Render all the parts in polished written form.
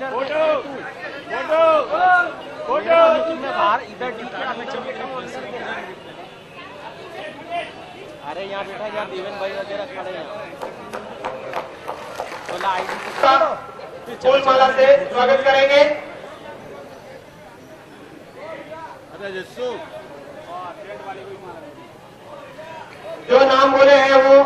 Photo photo photo बाहर इधर ठीक है। अरे यहाँ बैठा यार देवेन भाई वगैरह खड़े हैं। फूल माला से स्वागत करेंगे। जो नाम बोले हैं वो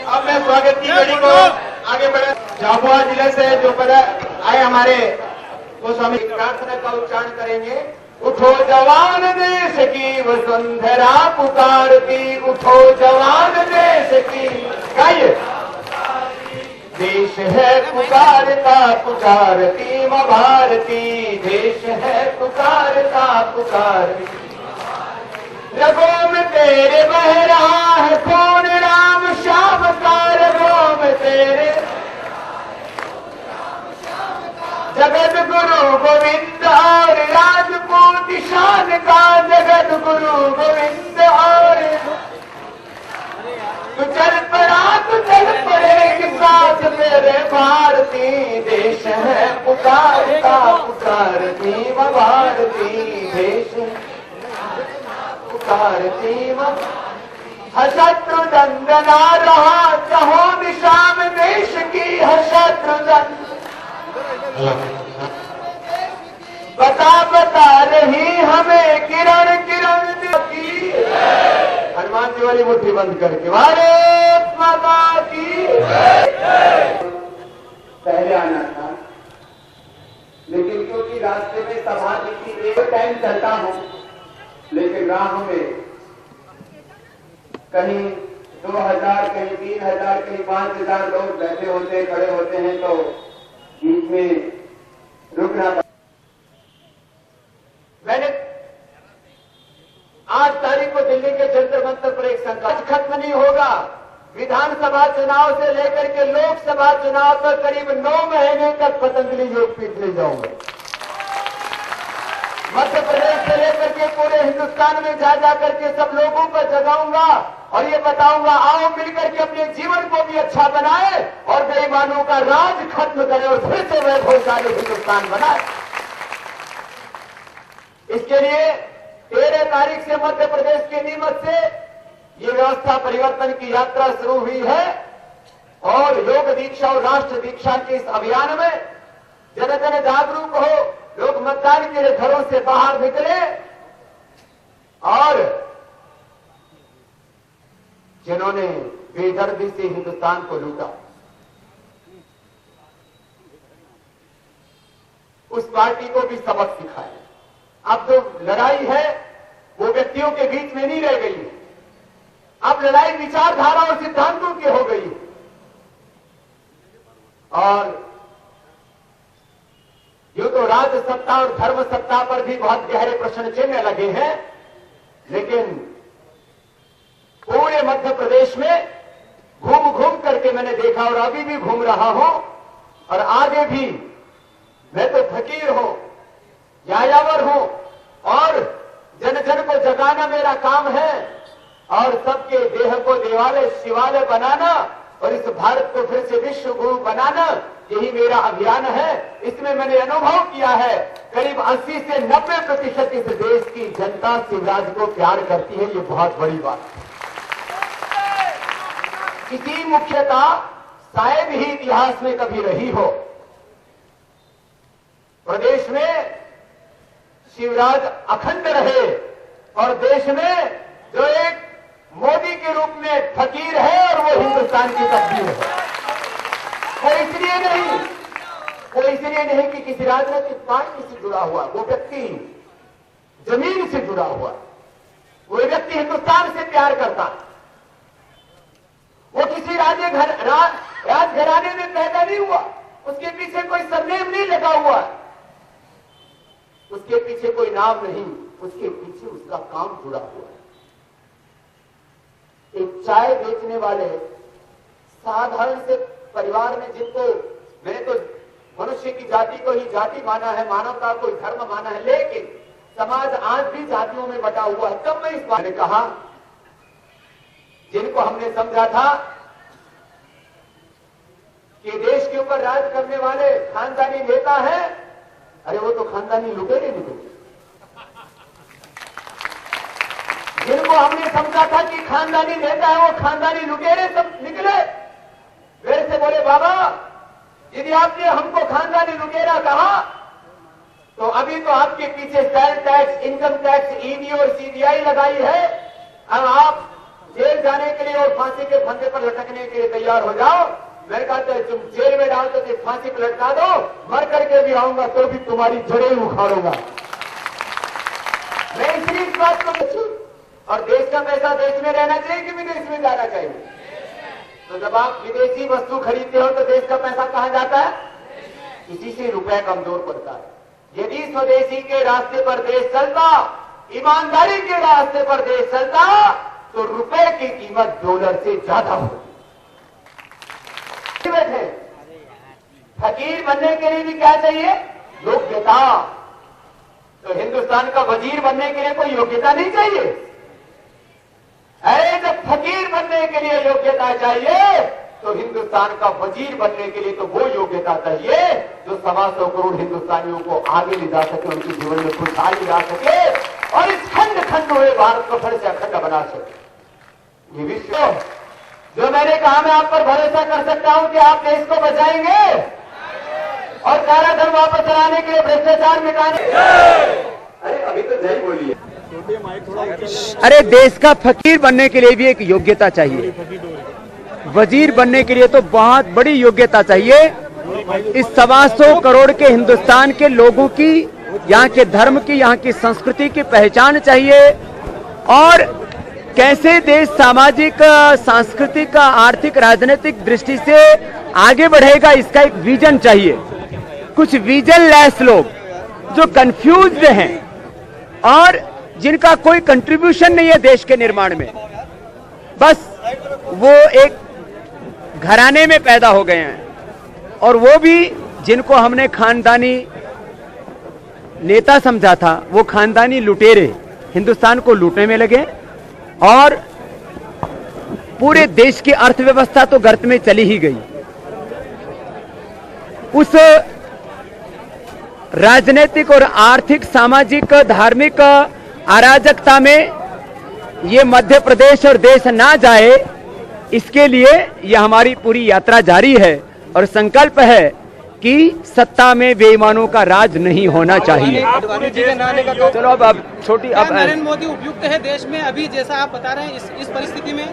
अब मैं स्वागत की घड़ी को आगे बढ़ा। झाबुआ जिले से जो आए हमारे वो स्वामी प्रार्थना का उच्चारण करेंगे। उठो जवान देश की वसुंधरा पुकारती, उठो जवान देश की। गाइए। देश है पुकारता पुकारती मां भारती, देश है पुकारता पुकारती। रगों में तेरे बह रहा है खून राम श्याम का, रगों में तेरे जगत गुरु गोविंद और राजपूत शान का, जगत गुरु गोविंद और तू चल पड़ेगी साथ मेरे भारती। देश है पुकारता पुकारती मां भारती, देश पुकारती मां। शत्रु दंदना रहा चाहो दिशा में देश की, शत्रु बता रही हमें किरण किरण की। हनुमान जी वाली मुट्ठी बंद करके भारत माता की। पहले आना था लेकिन क्योंकि रास्ते में सभा की एक टाइम चलता हूं, लेकिन राह में कहीं 2000 कहीं 3000 कहीं 5000 लोग बैठे होते खड़े होते हैं तो बीच में रुकना। मैंने 8 तारीख को दिल्ली के जंतर मंतर पर एक संकल्प खत्म नहीं होगा। विधानसभा चुनाव से लेकर के लोकसभा चुनाव तक करीब 9 महीने तक पतंजलि योगपीठ ले जाऊंगा। मध्य प्रदेश से लेकर के पूरे हिंदुस्तान में जा करके सब लोगों को जगाऊंगा और ये बताऊंगा आओ मिलकर के अपने जीवन को भी अच्छा बनाए और बेईमानों का राज खत्म करें और फिर से वैभवशाली हिंदुस्तान बनाए। इसके लिए 13 तारीख से मध्य प्रदेश के नीमच से ये व्यवस्था परिवर्तन की यात्रा शुरू हुई है और योग दीक्षा और राष्ट्र दीक्षा के इस अभियान में जन जन जागरूक हो, लोग मतदान के लिए घरों से बाहर निकले और जिन्होंने बेदर्दी से हिंदुस्तान को लूटा उस पार्टी को भी सबक सिखाए। अब जो लड़ाई है वो व्यक्तियों के बीच में नहीं रह गई है, अब लड़ाई विचारधारा और सिद्धांतों की हो गई है। और यूं तो राज सत्ता और धर्म सत्ता पर भी बहुत गहरे प्रश्न चिन्ह लगे हैं, लेकिन पूरे मध्य प्रदेश में घूम घूम करके मैंने देखा और अभी भी घूम रहा हूं और आगे भी मैं तो फकीर हूं, यायावर हूं और जन जन को जगाना मेरा काम है और सबके देह को देवालय शिवालय बनाना और इस भारत को फिर से विश्व गुरु बनाना, यही मेरा अभियान है। इसमें मैंने अनुभव किया है करीब 80 से 90% इस देश की जनता शिवराज को प्यार करती है, ये बहुत बड़ी बात है। इसकी मुख्यता शायद ही इतिहास में कभी रही हो। प्रदेश में शिवराज अखंड रहे और देश में जो एक मोदी के रूप में फकीर है और वो हिंदुस्तान की तकदीर है। वो इसलिए नहीं कि किसी राजनीतिक पार्टी से जुड़ा हुआ, वो व्यक्ति जमीन से जुड़ा हुआ, वो व्यक्ति हिंदुस्तान से प्यार करता, वो किसी राजघराने में पैदा नहीं हुआ, उसके पीछे कोई सरनेम नहीं लगा हुआ, उसके पीछे कोई नाम नहीं, उसके पीछे उसका काम जुड़ा हुआ है। एक चाय बेचने वाले साधारण से परिवार में जिनको मैंने तो मनुष्य की जाति को ही जाति माना है, मानवता को धर्म माना है, लेकिन समाज आज भी जातियों में बटा हुआ है। तब मैं इस बात ने कहा जिनको हमने समझा था कि देश के ऊपर राज करने वाले खानदानी नेता हैं, अरे वो तो खानदानी लुटेरे निकले। जिनको हमने समझा था कि खानदानी नेता है, वो खानदानी लुटेरे सब निकले। फिर से बोले बाबा, यदि आपने हमको खानदानी लुटेरा कहा तो अभी तो आपके पीछे sale tax, income tax, ED और सीबीआई लगाई है। अब आप जेल जाने के लिए और फांसी के फंदे पर लटकने के लिए तैयार हो जाओ। मैंने कहा तुम जेल में डाल तो फांसी पर लटका दो, मर करके भी आऊंगा तो भी तुम्हारी जड़ें उखाड़ूंगा। मैं इसलिए इस बात को पूछूं। और देश का पैसा देश में रहना चाहिए कि विदेश में जाना चाहिए? तो जब आप विदेशी वस्तु खरीदते हो तो देश का पैसा कहां जाता है? इसी से रुपया कमजोर पड़ता है। यदि स्वदेशी के रास्ते पर देश चलता, ईमानदारी के रास्ते पर देश चलता, तो रुपए की कीमत डॉलर से ज्यादा होती। बैठे फकीर बनने के लिए भी क्या चाहिए? योग्यता। तो हिंदुस्तान का वजीर बनने के लिए कोई योग्यता नहीं चाहिए? अरे जब फकीर बनने के लिए योग्यता चाहिए तो हिंदुस्तान का वजीर बनने के लिए तो वो योग्यता चाहिए जो 125 करोड़ हिंदुस्तानियों को आगे ले जा सके, उनके जीवन में खुशहाली ला सके और इस खंड खंड हुए भारत को फिर से अखंड बना सके। ये विश्व जो मैंने कहा, मैं आप पर भरोसा कर सकता हूं कि आप देश को बचाएंगे और काला धन वापस लाने के लिए, भ्रष्टाचार मिटाने। अरे अभी तो जय बोलिए। अरे देश का फकीर बनने के लिए भी एक योग्यता चाहिए, वजीर बनने के लिए तो बहुत बड़ी योग्यता चाहिए। इस 125 करोड़ के हिंदुस्तान के लोगों की, यहाँ के धर्म की, यहाँ की संस्कृति की पहचान चाहिए और कैसे देश सामाजिक, सांस्कृतिक, आर्थिक, राजनीतिक दृष्टि से आगे बढ़ेगा, इसका एक विजन चाहिए। कुछ विजन लेस लोग जो कंफ्यूज्ड हैं और जिनका कोई कंट्रीब्यूशन नहीं है देश के निर्माण में, बस वो एक घराने में पैदा हो गए हैं और वो भी जिनको हमने खानदानी नेता समझा था, वो खानदानी लुटेरे हिंदुस्तान को लूटने में लगे और पूरे देश की अर्थव्यवस्था तो गर्त में चली ही गई। उस राजनीतिक और आर्थिक, सामाजिक, धार्मिक अराजकता में ये मध्य प्रदेश और देश ना जाए, इसके लिए यह हमारी पूरी यात्रा जारी है और संकल्प है कि सत्ता में बेईमानों का राज नहीं होना चाहिए। चलो अब छोटी, अब नरेंद्र मोदी उपयुक्त है देश में अभी, जैसा आप बता रहे हैं, इस परिस्थिति में?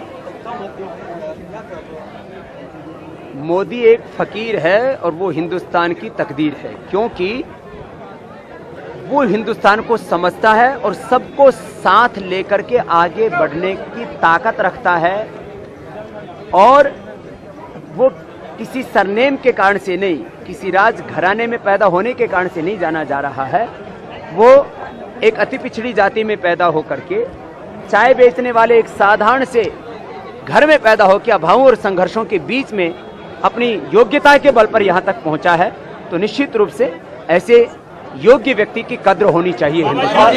मोदी एक फकीर है और वो हिंदुस्तान की तकदीर है, क्योंकि वो हिंदुस्तान को समझता है और सबको साथ लेकर के आगे बढ़ने की ताकत रखता है और वो किसी सरनेम के कारण से नहीं, किसी राज घराने में पैदा होने के कारण से नहीं जाना जा रहा है। वो एक अति पिछड़ी जाति में पैदा होकर के, चाय बेचने वाले एक साधारण से घर में पैदा होकर अभावों और संघर्षों के बीच में अपनी योग्यता के बल पर यहाँ तक पहुँचा है। तो निश्चित रूप से ऐसे योग्य व्यक्ति की कद्र होनी चाहिए हिंदुस्तान।